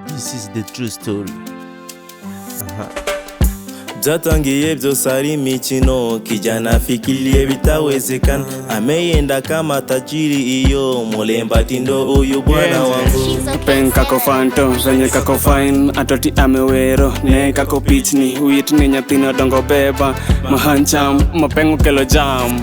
This is the true story. Byatangiye byose ari mikino, kijana fikirie bitawezekana. Ameenda kama tajiri iyo, mulemba tindo uyu bwana wangu. Pen kako fanto, zenye kako fine, atoti amewero, ne kako pichni, uit ni nyathino dongo beba, mahancham, mapengu kelo jam.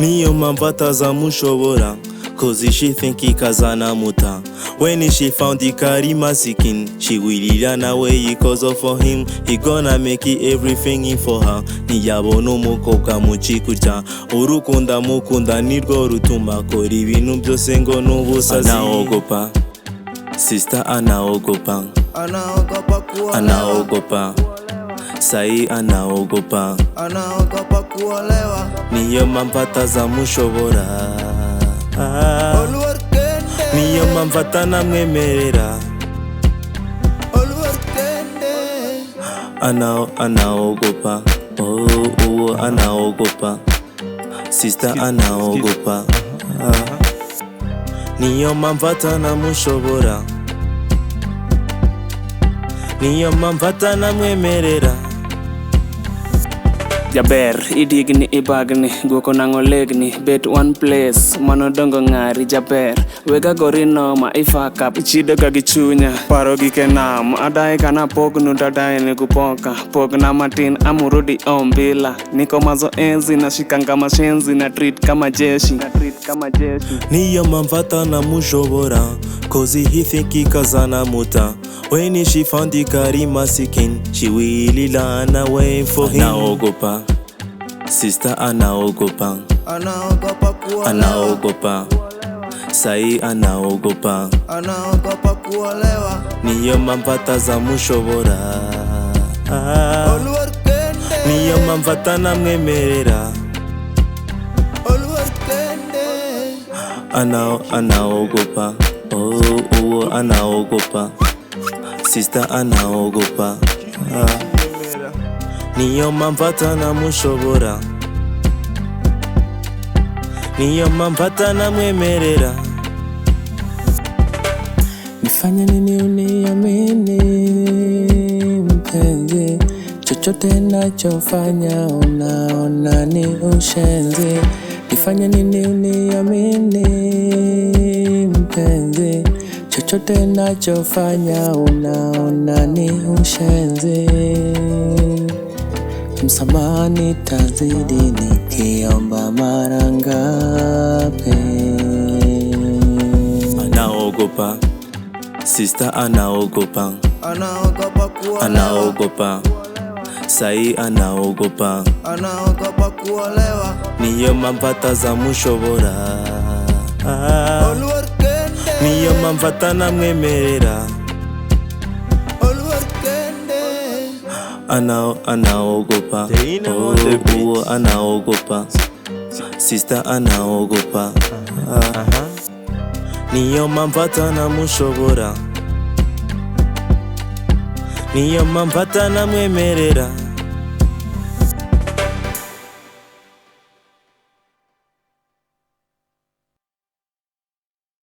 Niyo mambata za mushobora, cause she think he kazana muta. When she found the Karima seeking, she will run away cause of for him. He gonna make it everything in for her. Niyabono mukoka muchikucha, urukunda mukunda nirwo rutuma kora ibintu byose ngo nubusazi. Anaogopa, sister anaogopa, anaogopa, sai anaogopa, anaogopa kuolewa. Niyo mambata za mushobora, niyo mamvata namwemerera. Anaogopa, anaogopa, sister anaogopa, niyo mamvata namushobora, niyo mamvata namwemerera. Jaber, idigni ibagni, guoko nangolegni, bet one place, manodongo ngari jaber. Wega gorino ma ifaka, ichido kagichunya, paro gikenam, adai kana pognu dadai ni kupoka, pogna matin amurudi ombila, niko mazo enzi na shikanga mashenzi na treat kama jeshi. Niyo mamvata namushobora, cause he think he kazana muta. When she found the Karima seeking, she will run away for him. Anaogopa, sister anaogopa, Anaogopa kuolewa. anaogopa, sai anaogopa, Anaogopa kuolewa. niyo mamvata za mushobora, niyo mamvata namwemerera. Anaogopa, anaogopa, sister anaogopa, niyo mamvata namushobora, niyo mamvata namwemerera. Nifanye nini uniamini mpenzi, chochote nachofanya unaona ni ushenzi. Nifanye nini uniamini mpenzi, chochote nachofanya unaona ni ushenzi. Msamaha nitazidi nikiomba mara ngapi. Anaogopa, sister anaogopa, Anaogopa kuolewa. anaogopa, sai anaogopa, Anaogopa kuolewa. niyo mamvata za mushobora, niyo mamvata namwemerera. Anaogopa, anaogopa, sister anaogopa, niyo mamvata namushobora, niyo mamvata namwemerera.